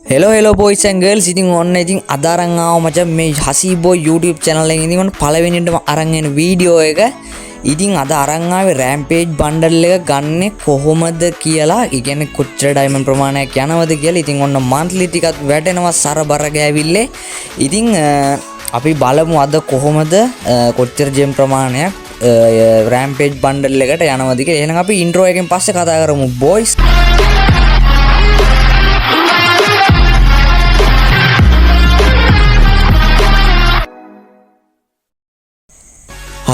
hello boys and girls ඉතින් ඔන්න ඉතින් අද අරන් ආව මචං මේ හසීබෝ YouTube channel එකෙන් ඉතින් ඔන්න පළවෙනියටම අරන් එන වීඩියෝ එක. ඉතින් අද අරන් ආවේ Rampage bundle එක ගන්නෙ කොහොමද කියලා. ඒ කියන්නේ කොච්චර diamond ප්‍රමාණයක් යනවද කියලා. ඉතින් ඔන්න monthly ටිකත් වැටෙනවා සරබර ගෑවිල්ලේ. ඉතින් අපි බලමු අද කොහොමද කොච්චර gem ප්‍රමාණයක් Rampage bundle එකට යනවද කියලා. එහෙනම් අපි intro එකෙන් පස්සේ කතා කරමු boys.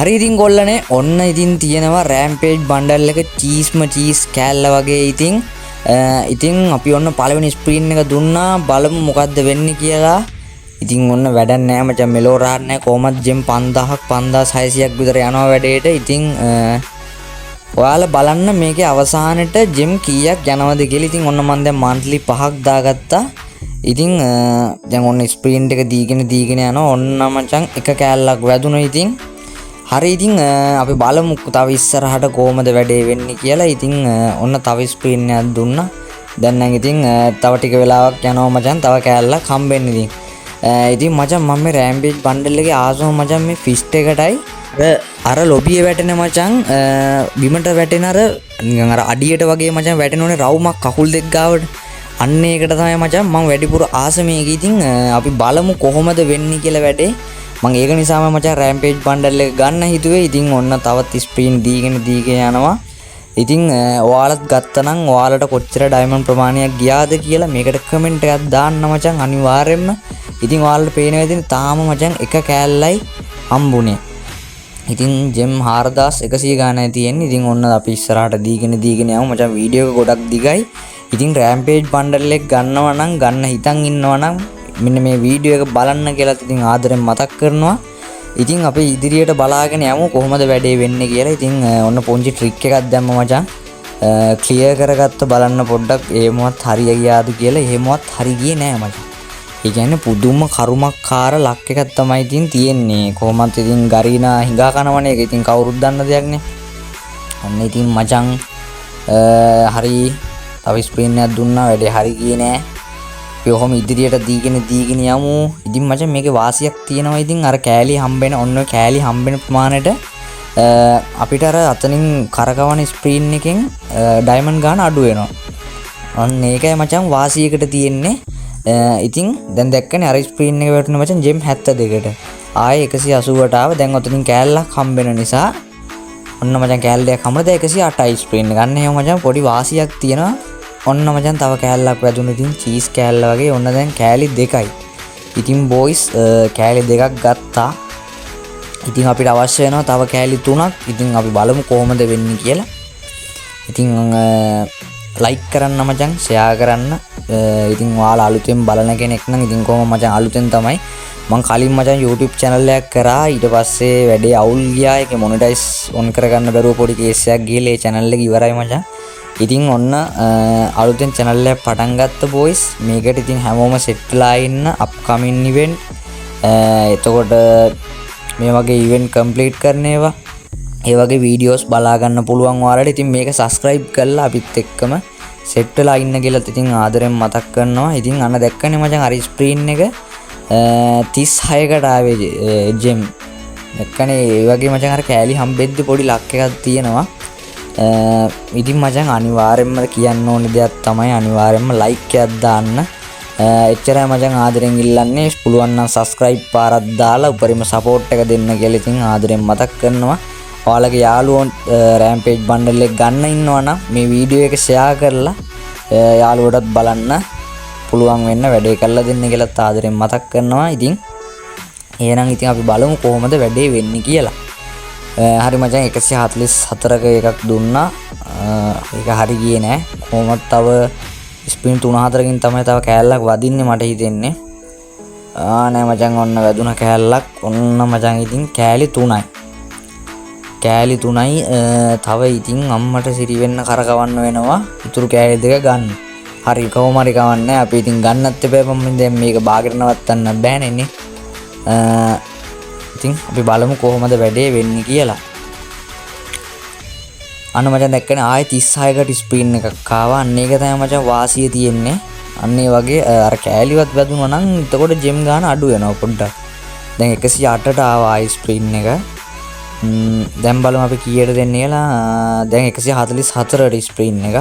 හරි ඉතින් කොල්ලනේ ඔන්න ඉතින් තියෙනවා Rampage bundle එක cheese කෑල්ල වගේ. ඉතින් අපි ඔන්න පළවෙනි ස්ක්‍රීන් එක දුන්නා. බලමු මොකද්ද වෙන්නේ කියලා. ඉතින් ඔන්න වැඩක් නැහැ මචං, මෙලෝ රාත් නැහැ. කොහමද gem 5000ක් 5600ක් විතර යනවා වැඩේට. ඉතින් ඔයාලා බලන්න මේකේ අවසානෙට gem කීයක් යනවද කියලා. ඉතින් ඔන්න මම දැන් monthly 5ක් දාගත්තා. ඉතින් දැන් ඔන්න ස්ක්‍රීන් එක දීගෙන යනවා. ඔන්න මචං එක කෑල්ලක් වැදුණා. ඉතින් හරි ඉතින් අපි බලමු තව ඉස්සරහට කොහමද වැඩේ වෙන්නේ කියලා. ඉතින් ඔන්න තව ස්ක්‍රීන් එකක් දුන්නා. දැන් නම් ඉතින් තව ටික වෙලාවක් යනවා මචං, තව කෑල්ලක් හම්බෙන්නේ. ඉතින් මචං මම මේ Rampage bundle එකේ ආසම මචං මේ ෆිස්ට් එකටයි අර ලොබියේ වැටෙන මචං බිමට වැටෙන අර නිකන් අර අඩියට වගේ මචං වැටෙනෝනේ රවුමක් කකුල් දෙක ගාවට. අන්න ඒකට තමයි මචං මම වැඩිපුර ආස මේක. ඉතින් අපි බලමු කොහොමද වෙන්නේ කියලා වැඩේ. මම ඒක නිසාම මචං Rampage bundle එක ගන්න හිතුවේ. ඉතින් ඔන්න තවත් ස්ක්‍රීන් දීගෙන යනවා. ඉතින් ඔයාලත් ගත්තනම් ඔයාලට කොච්චර diamond ප්‍රමාණයක් ගියාද කියලා මේකට කමෙන්ට් එකක් දාන්න මචං අනිවාර්යෙන්ම. ඉතින් ඔයාලට පේනවා ඉතින් තාම මචං එක කෑල්ලයි හම්බුනේ. ඉතින් gem 4100 ගානයි තියෙන්නේ. ඉතින් ඔන්න අපි ඉස්සරහට දීගෙන යමු මචං. වීඩියෝ එක ගොඩක් දිගයි. ඉතින් Rampage bundle එක ගන්නවා නම් ගන්න හිතන් ඉන්නවා නම් මෙන්න මේ වීඩියෝ එක බලන්න කියලා ඉතින් ආදරෙන් මතක් කරනවා. ඉතින් අපි ඉදිරියට බලාගෙන යමු කොහොමද වැඩේ වෙන්නේ කියලා. ඉතින් ඔන්න පොන්චි ට්‍රික් එකක් දැම්ම මචං. ක්ලියර් කරගත්ත බලන්න පොඩ්ඩක් එහෙමවත් හරිය ගියාද කියලා. එහෙමවත් හරි ගියේ නෑ මචං. ඒ කියන්නේ පුදුම කරුමක්කාර ලක් එකක් තමයි ඉතින් තියෙන්නේ. කොහොමත් ඉතින් ගරීනා හිඟා කනවනේ. ඒක ඉතින් කවුරුත් දන්න දෙයක් නේ. ඔන්න ඉතින් මචං හරි තව ස්ක්‍රීන් එකක් දුන්නා. වැඩේ හරි ගියේ නෑ. කොහොම ඉදිරියට දීගෙන යමු. ඉතින් මචං මේකේ වාසියක් තියෙනවා. ඉතින් අර කෑලි හම්බෙන ඔන්න කෑලි හම්බෙන ප්‍රමාණයට අපිට අර අතනින් කරකවන ස්ක්‍රීන් එකෙන් ඩයමන්ඩ් ගන්න අඩු වෙනවා. අන්න ඒකයි මචං වාසියකට තියෙන්නේ. ඉතින් දැන් දැක්කනේ අර ස්ක්‍රීන් එක වැටුණ මචං gem 72කට. ආයේ 180ට ආව. දැන් ඔතනින් කෑල්ලක් හම්බෙන නිසා ඔන්න මචං කෑල්ලයක් හම්බුණා. දැන් 108යි ස්ක්‍රීන් එක. ගන්න එහෙම මචං පොඩි වාසියක් තියෙනවා. ඔන්න මචං තව කෑල්ලක් වැදුණා. ඉතින් චීස් කෑල්ල වගේ. ඔන්න දැන් කෑලි දෙකයි. ඉතින් බොයිස් කෑලි දෙකක් ගත්තා. ඉතින් අපිට අවශ්‍ය වෙනවා තව කෑලි 3ක්. ඉතින් අපි බලමු කොහොමද වෙන්නේ කියලා. ඉතින් ලයික් කරන්න මචං, ෂෙයා කරන්න. ඉතින් ඔයාලා අලුතෙන් බලන කෙනෙක් නම් ඉතින් කොහොම මචං අලුතෙන් තමයි මම කලින් මචං YouTube channel එකක් කරා. ඊට පස්සේ වැඩේ අවුල් ගියා. ඒක මොනිටයිස් ඔන් කරගන්න බැරුව පොඩි කේස් එකක් ගිහලා ඒ channel එක ඉවරයි මචං. ඉතින් ඔන්න අලුතෙන් channel එක පටන් ගත්ත boys. මේකට ඉතින් හැමෝම සෙට් වෙලා ඉන්න upcoming event. එතකොට මේ වගේ event complete කරන ඒවා ඒ වගේ videos බලා ගන්න පුළුවන් ඔයාලට. ඉතින් මේක subscribe කරලා අපිත් එක්කම සෙට් වෙලා ඉන්න කියලා ඉතින් ආදරෙන් මතක් කරනවා. ඉතින් අන්න දැක්කනේ මචං අර ස්ක්‍රීන් එක 36කට ආවේ gem. දැක්කනේ ඒ වගේ මචං අර කෑලි හම්බෙද්දි පොඩි ලක් එකක් තියෙනවා. ඉතින් මචං අනිවාර්යෙන්ම කියන්න ඕනේ දෙයක් තමයි අනිවාර්යෙන්ම like එකක් දාන්න. එච්චරයි මචං ආදරෙන් ඉල්ලන්නේ. පුළුවන් නම් subscribe පාරක් දාලා උපරිම support එක දෙන්න කියලා ඉතින් ආදරෙන් මතක් කරනවා. ඔයාලගේ යාළුවෝ Rampage bundle එක ගන්න ඉන්නවා නම් මේ වීඩියෝ එක share කරලා යාළුවටත් බලන්න පුළුවන් වෙන්න වැඩේ කරලා දෙන්න කියලා ආදරෙන් මතක් කරනවා. ඉතින් එහෙනම් ඉතින් අපි බලමු කොහොමද වැඩේ වෙන්නේ කියලා. හරි මචං 144ක එකක් දුන්නා. ඒක හරි ගියේ නෑ. කොහොමද තව ස්පින් 3-4කින් තමයි තව කෑල්ලක් වදින්නේ මට හිතෙන්නේ. නෑ මචං ඔන්න වැදුන කෑල්ලක්. ඔන්න මචං ඉතින් කෑලි 3යි. තව ඉතින් අම්මට සිරි වෙන්න කරකවන්න වෙනවා. ඉතුරු කෑලි දෙක ගන්න. හරි කොහොම හරි කවන්නේ. අපි ඉතින් ගන්නත් එපා. මම දැන් මේක බාගෙට නවත්තන්න බෑනේ නේ. ඉතින් අපි බලමු කොහොමද වැඩේ වෙන්නේ කියලා. අන්න මචං දැක්කනේ ආයේ 36කට ස්ක්‍රීන් එකක් ආවා. අන්න ඒක තමයි මචං වාසිය තියෙන්නේ. අන්න ඒ වගේ අර කෑලිවත් වැදුනා නම් එතකොට ජෙම් ගන්න අඩු වෙනවා පොඩ්ඩක්. දැන් 108ට ආවා ආයි ස්ප්‍රින් එක. දැන් බලමු අපි කීයට දෙන්නේ කියලා. දැන් 144ට ස්ප්‍රින් එකක්.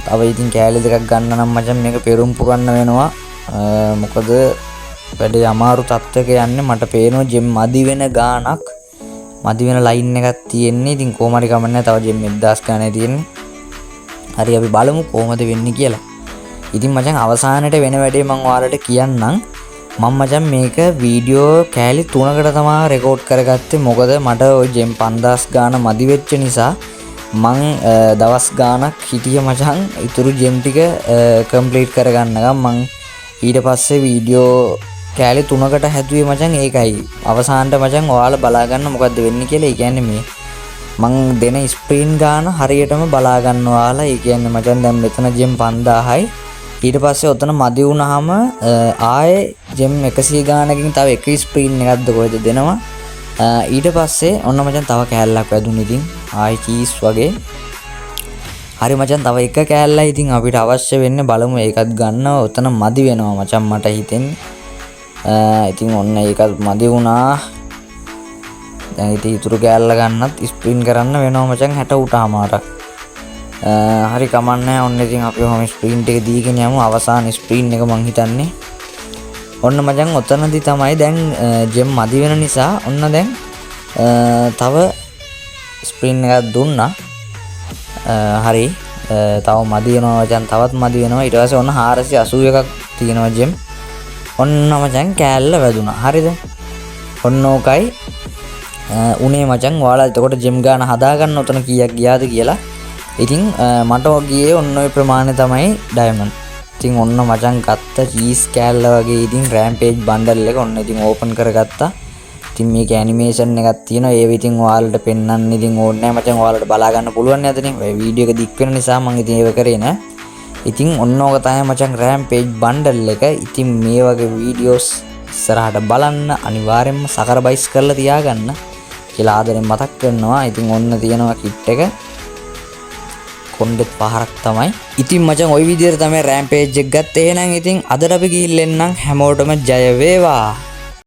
තව ඉතින් කෑලි දෙකක් ගන්න නම් මචං මේක පෙරුම් පුරන්න වෙනවා. මොකද වැඩේ අමාරු තත්ත්වයක යන්නේ. මට පේනවා ජෙම් මදි වෙන ගාණක් මදි වෙන ලයින් එකක් තියෙන්නේ. ඉතින් කොහොම හරි කමන්නේ තව ජෙම් 1000 ගාණේ තියෙන්නේ. හරි අපි බලමු කොහොමද වෙන්නේ කියලා. ඉතින් මචං අවසානයේ වෙන වැඩේ මම ඔයාලට කියන්නම්. මම මචං මේක වීඩියෝ කෑලි 3කට තමයි රෙකෝඩ් කරගත්තේ. මොකද මට ওই ජෙම් 5000 ගාණ මදි වෙච්ච නිසා මං දවස් ගාණක් හිටිය මචං ඉතුරු ජෙම් ටික කම්ප්ලීට් කරගන්නකම්. මං ඊට පස්සේ වීඩියෝ කෑලි 3කට හැදුවේ මචං. ඒකයි අවසානට මචං ඔයාලා බලා ගන්න මොකද්ද වෙන්නේ කියලා. ඒ කියන්නේ මේ මං දෙන ස්ප්‍රීන් ගාන හරියටම බලා ගන්න ඔයාලා. ඒ කියන්නේ මචං දැන් මෙතන ජෙම් 5000යි. ඊට පස්සේ ඔතන මදි වුණාම ආයේ ජෙම් 100 ගානකින් තව එක ස්ප්‍රීන් එකක්ද කොහෙද දෙනවා. ඊට පස්සේ ඔන්න මචං තව කෑල්ලක් වැදුනේ. ඉතින් ආයි චීස් වගේ. හරි මචං තව එක කෑල්ලයි ඉතින් අපිට අවශ්‍ය වෙන්නේ. බලමු ඒකත් ගන්න. ඔතන මදි වෙනවා මචං මට හිතෙන්නේ. ඉතින් ඔන්න ඒකත් මදි වුණා. දැන් ඉතින් ඉතුරු කෑල්ල ගන්නත් ස්ප්‍රින් කරන්න වෙනවා මචං 68මාරක්. හරි කමන්නේ. ඔන්න ඉතින් අපි ඔහොම ස්ප්‍රින්ට් එක දීගෙන යමු. අවසාන ස්ප්‍රින් එක මං හිතන්නේ. ඔන්න මචං ඔතනදී තමයි දැන් ජෙම් මදි වෙන නිසා ඔන්න දැන් තව ස්ප්‍රින් එකක් දුන්නා. හරි තව මදි වෙනවා මචං. තවත් මදි වෙනවා. ඊට පස්සේ ඔන්න 481ක් තියෙනවා ජෙම්. ඔන්න මචං කෑල්ල වැදුනා. හරිද? ඔන්න ඕකයි උනේ මචං. ඔයාලා එතකොට ජෙම් ගාන හදා ගන්න උතන කීයක් ගියාද කියලා. ඉතින් මට ගියේ ඔන්න ඔය ප්‍රමාණය තමයි ඩයමන්ඩ්. ඉතින් ඔන්න මචං ගත්ත චීස් කෑල්ල වගේ ඉතින් රෑම්පේජ් බන්ඩල් එක ඔන්න ඉතින් ඕපන් කරගත්තා. ඉතින් මේක ඇනිමේෂන් එකක් තියෙනවා. ඒව ඉතින් ඔයාලට පෙන්වන්න ඉතින් ඕනේ නැහැ මචං. ඔයාලට බලා ගන්න පුළුවන් නේදනේ. ඔය වීඩියෝ එක දික් වෙන නිසා මම ඉතින් ඒව කරේ නෑ. ඉතින් ඔන්න ඕක තමයි මචං රෑම්පේජ් බන්ඩල් එක. ඉතින් මේ වගේ වීඩියෝස් ඉස්සරහට බලන්න අනිවාර්යෙන්ම සකරබයිස් කරලා තියාගන්න කියලා ආදරෙන් මතක් කරනවා. ඉතින් ඔන්න තියෙනවා කිට් එක. කොණ්ඩෙත් පහරක් තමයි. ඉතින් මචං ওই විදිහට තමයි රෑම්පේජ් එක ගත්තේ. එහෙනම් ඉතින් අදට අපි ගිහින් එන්නම්. හැමෝටම ජය වේවා.